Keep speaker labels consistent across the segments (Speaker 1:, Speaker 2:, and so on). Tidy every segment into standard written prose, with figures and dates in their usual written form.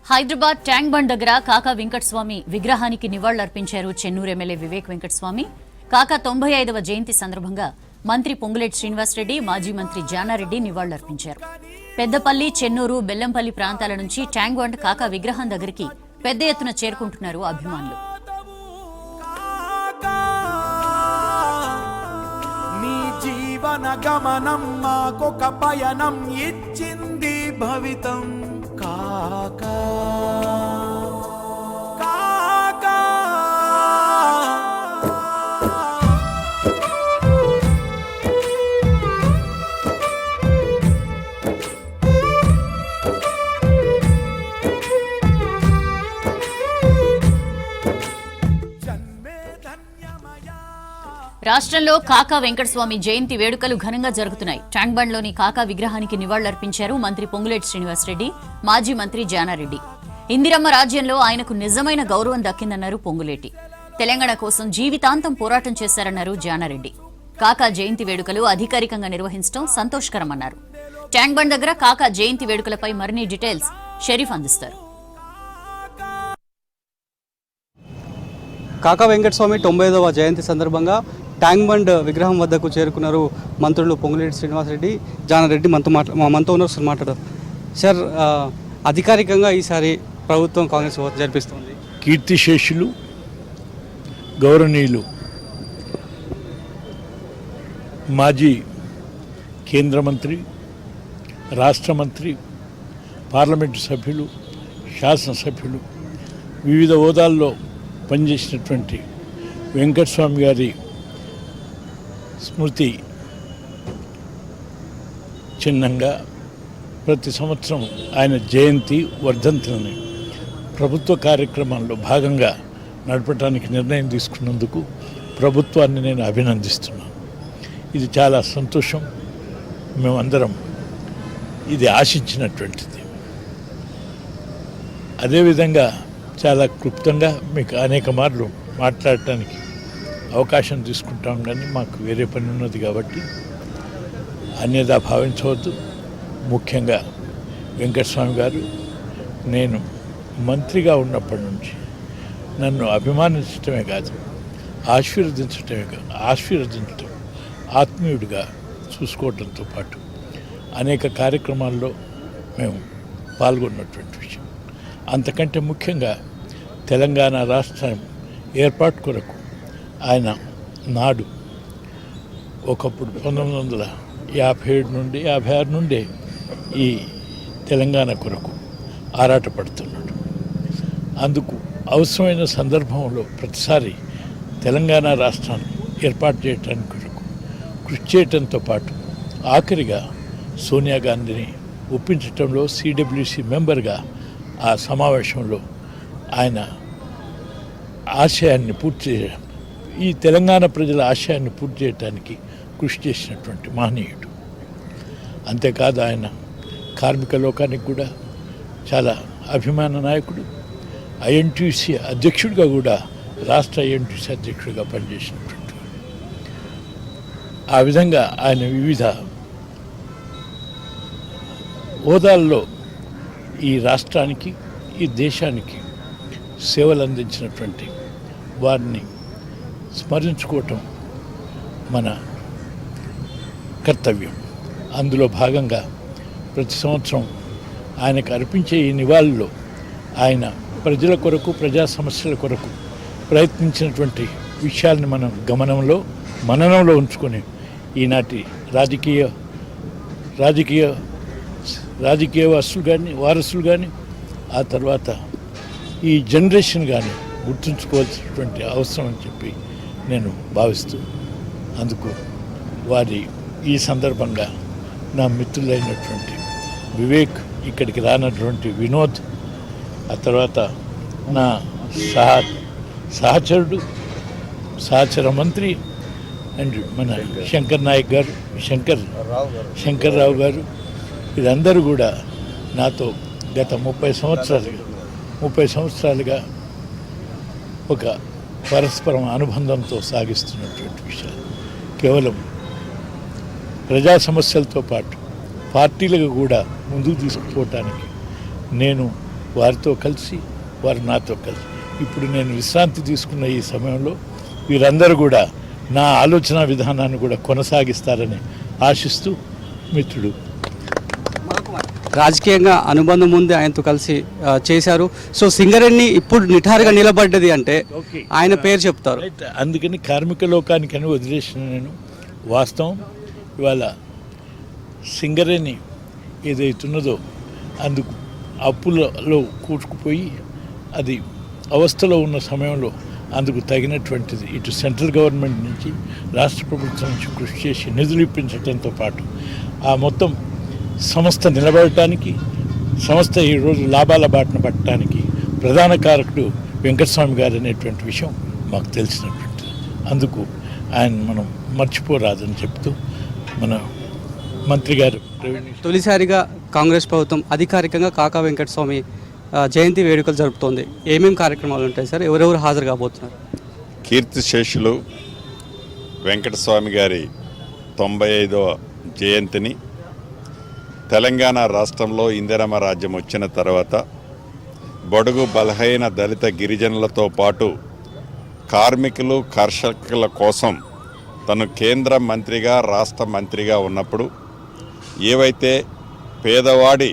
Speaker 1: Hyderabad tank bund దగ్గర కాకా వెంకటస్వామి విగ్రహానికి నివాళులర్పించారు చెన్నూరు ఎమ్మెల్యే వివేక్ వెంకటస్వామి. కాకా 95వ జయంతి సందర్భంగా మంత్రి పొంగులేటి శ్రీనివాసరెడ్డి, మాజీ మంత్రి జానారెడ్డి నివాళులర్పించారు. పెద్దపల్లి, చెన్నూరు, బెల్లంపల్లి ప్రాంతాల నుంచి ట్యాంక్ బండ్ కాకా విగ్రహం దగ్గరికి పెద్ద ఎత్తున చేరుకుంటున్నారు అభిమానులు.
Speaker 2: గమనం మాకొక పయనం ఇచ్చింది భవితం కాకా కాకా.
Speaker 1: రాష్ట్రంలో కాకా వెంకటస్వామి జయంతి వేడుకలు ఘనంగా జరుగుతున్నాయి. ట్యాంక్ బండ్లోని కాకా విగ్రహానికి నివాళులర్పించారు మంత్రి పొంగులేటి శ్రీనివాసరెడ్డి, మాజీ మంత్రి జానారెడ్డి. ఇందిరమ్మ రాజ్యంలో ఆయనకు నిజమైన గౌరవం దక్కిందన్నారు పొంగులేటి. తెలంగాణ కోసం జీవితాంతం పోరాటం చేశారన్నారు జానారెడ్డి. కాకా జయంతి వేడుకలు అధికారికంగా నిర్వహించడం సంతోషకరమన్నారు. ట్యాంక్ బండ్ దగ్గర కాకా జయంతి వేడుకలపై మరిన్ని డీటెయిల్స్ షరీఫ్ అందిస్తారు.
Speaker 3: కాకా వెంకటస్వామి 95వ జయంతి సందర్భంగా ట్యాంక్ బండ్ విగ్రహం వద్దకు చేరుకున్నారు మంత్రులు పొంగులేటి శ్రీనివాసరెడ్డి, జానారెడ్డి. మనతో ఉన్నారు సార్, మాట్లాడారు సార్. అధికారికంగా ఈసారి ప్రభుత్వం కాంగ్రెస్ జరిపిస్తుంది.
Speaker 4: కీర్తిశేషులు గౌరవనీయులు మాజీ కేంద్ర మంత్రి, రాష్ట్ర మంత్రి, పార్లమెంటు సభ్యులు, శాసనసభ్యులు, వివిధ హోదాల్లో పనిచేసినటువంటి వెంకటస్వామి గారి స్మృతి చిహ్నంగా ప్రతి సంవత్సరం ఆయన జయంతి వర్ధంతులని ప్రభుత్వ కార్యక్రమాల్లో భాగంగా నడపడానికి నిర్ణయం తీసుకున్నందుకు ప్రభుత్వాన్ని నేను అభినందిస్తున్నాను. ఇది చాలా సంతోషం. మేమందరం ఇది ఆశించినటువంటిది. అదేవిధంగా చాలా క్లుప్తంగా మీకు అనేక మార్లు మాట్లాడటానికి అవకాశం తీసుకుంటాం, కానీ మాకు వేరే పని ఉన్నది కాబట్టి అన్యదా భావించవద్దు. ముఖ్యంగా వెంకటస్వామి గారు నేను మంత్రిగా ఉన్నప్పటి నుంచి నన్ను అభిమానించడమే కాదు, ఆశీర్వదించడం, ఆత్మీయుడిగా చూసుకోవడంతో పాటు అనేక కార్యక్రమాల్లో మేము పాల్గొన్నటువంటి విషయం. అంతకంటే ముఖ్యంగా తెలంగాణ రాష్ట్రం ఏర్పాటు కొరకు ఆయన నాడు ఒకప్పుడు 1957 నుండి 56 నుండే ఈ తెలంగాణ కొరకు ఆరాటపడుతున్నాడు. అందుకు అవసరమైన సందర్భంలో ప్రతిసారి తెలంగాణ రాష్ట్రాన్ని ఏర్పాటు చేయడానికి కొరకు కృషి చేయడంతో పాటు ఆఖరిగా సోనియా గాంధీని ఒప్పించడంలో సిడబ్ల్యూసి మెంబర్గా ఆ సమావేశంలో ఆయన ఆశయాన్ని ఈ తెలంగాణ ప్రజల ఆశయాన్ని పూర్తి చేయడానికి కృషి చేసినటువంటి మహనీయుడు. అంతేకాదు ఆయన కార్మిక లోకానికి కూడా చాలా అభిమాన నాయకుడు. ఐఎన్టీసీ అధ్యక్షుడిగా కూడా, రాష్ట్ర ఐఎన్టీసీ అధ్యక్షుడిగా పనిచేసినటువంటి. ఆ విధంగా ఆయన వివిధ హోదాల్లో ఈ రాష్ట్రానికి, ఈ దేశానికి సేవలు అందించినటువంటి వారిని స్మరించుకోవటం మన కర్తవ్యం. అందులో భాగంగా ప్రతి సంవత్సరం ఆయనకు అర్పించే ఈ నివాళుల్లో ఆయన ప్రజల కొరకు, ప్రజా సమస్యల కొరకు ప్రయత్నించినటువంటి విషయాల్ని మనం మననంలో ఉంచుకొని ఈనాటి రాజకీయ వారసులు కానీ ఆ తర్వాత ఈ జనరేషన్ కానీ గుర్తుంచుకోవాల్సినటువంటి అవసరం అని చెప్పి నేను భావిస్తూ, అందుకు వారి ఈ సందర్భంగా నా మిత్రులైనటువంటి వివేక్, ఇక్కడికి రానటువంటి వినోద్, ఆ తర్వాత నా సహచర మంత్రి అండ్ మన శంకర్రావు గారు, వీరందరూ కూడా నాతో గత 30 సంవత్సరాలుగా ఒక పరస్పరం అనుబంధంతో సాగిస్తున్నటువంటి విషయాలు. కేవలం ప్రజా సమస్యలతో పాటు పార్టీలకు కూడా ముందుకు తీసుకుపోవటానికి నేను వారితో కలిసి వారు నాతో కలిసి ఇప్పుడు నేను విశ్రాంతి తీసుకున్న ఈ సమయంలో వీరందరూ కూడా నా ఆలోచన విధానాన్ని కూడా కొనసాగిస్తారని ఆశిస్తూ మిత్రుడు.
Speaker 3: రాజకీయంగా అనుబంధం ఉంది, ఆయనతో కలిసి చేశారు. సో సింగరేణి ఇప్పుడు నిఠారుగా నిలబడ్డది అంటే ఆయన పేరు చెప్తారు.
Speaker 4: అందుకని కార్మిక లోకానికని వదిలేసిన నేను వాస్తవం ఇవాళ సింగరేణి ఏదైతున్నదో అందుకు అప్పులలో కూటుకుపోయి అది అవస్థలో ఉన్న సమయంలో అందుకు తగినటువంటిది ఇటు సెంట్రల్ గవర్నమెంట్ నుంచి రాష్ట్ర ప్రభుత్వం నుంచి కృషి చేసి నిధులు ఇప్పించడంతో పాటు ఆ మొత్తం సంస్థ నిలబడటానికి, సంస్థ ఈరోజు లాభాల బాటన పట్టడానికి ప్రధాన కారకుడు వెంకటస్వామి గారు అనేటువంటి విషయం మాకు తెలిసినటువంటిది. అందుకు ఆయన మనం మర్చిపోరాదని చెప్తూ మన మంత్రి గారు
Speaker 3: తొలిసారిగా కాంగ్రెస్ ప్రభుత్వం అధికారికంగా కాకా వెంకటస్వామి జయంతి వేడుకలు జరుపుతోంది. ఏమేమి కార్యక్రమాలు ఉంటాయి సార్? ఎవరెవరు హాజరు కాబోతున్నారు?
Speaker 5: కీర్తిశేషులు వెంకటస్వామి గారి 95వ జయంతిని తెలంగాణ రాష్ట్రంలో ఇందిరమ్మ రాజ్యం వచ్చిన తర్వాత బడుగు బలహీన దళిత గిరిజనులతో పాటు కార్మికులు కర్షకుల కోసం తను కేంద్ర మంత్రిగా రాష్ట్ర మంత్రిగా ఉన్నప్పుడు ఏవైతే పేదవాడి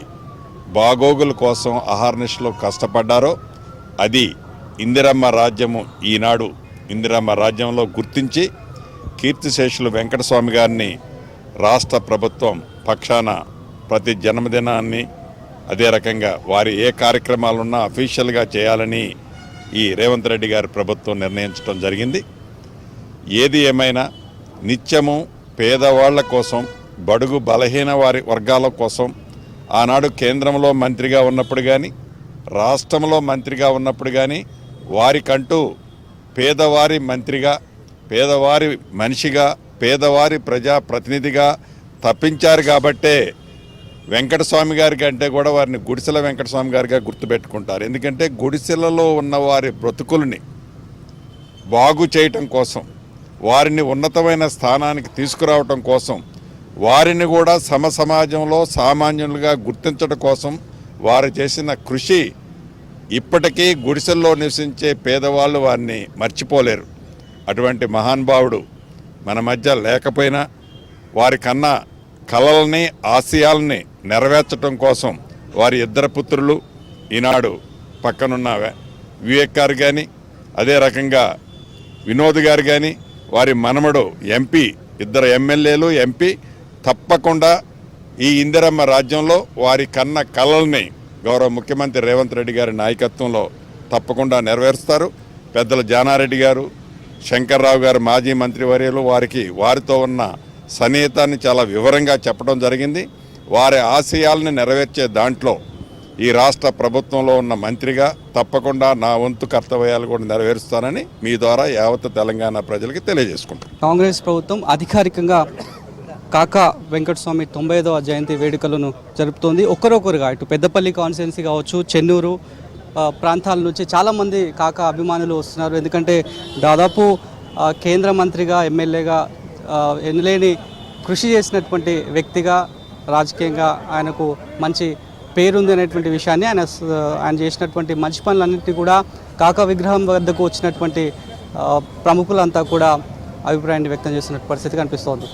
Speaker 5: బాగోగుల కోసం అహర్నిశలో కష్టపడ్డారో అది ఇందిరమ్మ రాజ్యము ఈనాడు ఇందిరమ్మ రాజ్యంలో గుర్తించి కీర్తిశేషులు వెంకటస్వామి గారిని రాష్ట్ర ప్రభుత్వం పక్షాన ప్రతి జన్మదినాన్ని అదే రకంగా వారి ఏ కార్యక్రమాలున్నా అఫీషియల్గా చేయాలని ఈ రేవంత్ రెడ్డి గారి ప్రభుత్వం నిర్ణయించడం జరిగింది. ఏది ఏమైనా నిత్యము పేదవాళ్ల కోసం, బడుగు బలహీన వారి వర్గాల కోసం ఆనాడు కేంద్రంలో మంత్రిగా ఉన్నప్పుడు కానీ రాష్ట్రంలో మంత్రిగా ఉన్నప్పుడు కానీ వారికంటూ పేదవారి మంత్రిగా, పేదవారి మనిషిగా, పేదవారి ప్రజాప్రతినిధిగా తప్పించారు. కాబట్టే వెంకటస్వామి గారికి అంటే కూడా వారిని గుడిసెల వెంకటస్వామి గారిగా గుర్తుపెట్టుకుంటారు. ఎందుకంటే గుడిసెలలో ఉన్న వారి బ్రతుకుల్ని బాగు చేయటం కోసం, వారిని ఉన్నతమైన స్థానానికి తీసుకురావటం కోసం, వారిని కూడా సమాజంలో సామాన్యులుగా గుర్తించడం కోసం వారు చేసిన కృషి ఇప్పటికీ గుడిసెల్లో నివసించే పేదవాళ్ళు వారిని మర్చిపోలేరు. అటువంటి మహానుభావుడు మన మధ్య లేకపోయినా వారి కన్నా కలల్ని, ఆశయాల్ని నెరవేర్చడం కోసం వారి ఇద్దరు పుత్రులు ఈనాడు పక్కనున్న వివేక్ గారు కానీ, అదే రకంగా వినోద్ గారు కానీ, వారి మనమడు ఎంపీ, ఇద్దరు ఎమ్మెల్యేలు, ఎంపీ తప్పకుండా ఈ ఇందిరమ్మ రాజ్యంలో వారి కన్న కలల్ని గౌరవ ముఖ్యమంత్రి రేవంత్ రెడ్డి గారి నాయకత్వంలో తప్పకుండా నెరవేరుస్తారు. పెద్దలు జానారెడ్డి గారు, శంకర్రావు గారు మాజీ మంత్రివర్యులు వారితో ఉన్న సన్నిహితాన్ని చాలా వివరంగా చెప్పడం జరిగింది. వారి ఆశయాల్ని నెరవేర్చే దాంట్లో ఈ రాష్ట్ర ప్రభుత్వంలో ఉన్న మంత్రిగా తప్పకుండా నా వంతు కర్తవ్యాలు కూడా నెరవేరుస్తానని మీ ద్వారా యావత్ తెలంగాణ ప్రజలకి తెలియజేసుకుంటాను.
Speaker 3: కాంగ్రెస్ ప్రభుత్వం అధికారికంగా కాకా వెంకటస్వామి 95వ జయంతి వేడుకలను జరుపుతోంది. ఒకరొకరుగా ఇటు పెద్దపల్లి కాన్స్టిట్యున్సీ కావచ్చు, చెన్నూరు ప్రాంతాల నుంచి చాలామంది కాకా అభిమానులు వస్తున్నారు. ఎందుకంటే దాదాపు కేంద్ర మంత్రిగా, ఎమ్మెల్యేగా ఎనలేని కృషి చేసినటువంటి వ్యక్తిగా, రాజకీయంగా ఆయనకు మంచి పేరుంది అనేటువంటి విషయాన్ని ఆయన చేసినటువంటి మంచి పనులన్నింటినీ కూడా కాకా విగ్రహం వద్దకు వచ్చినటువంటి ప్రముఖులంతా కూడా అభిప్రాయాన్ని వ్యక్తం చేస్తున్న పరిస్థితి కనిపిస్తోంది.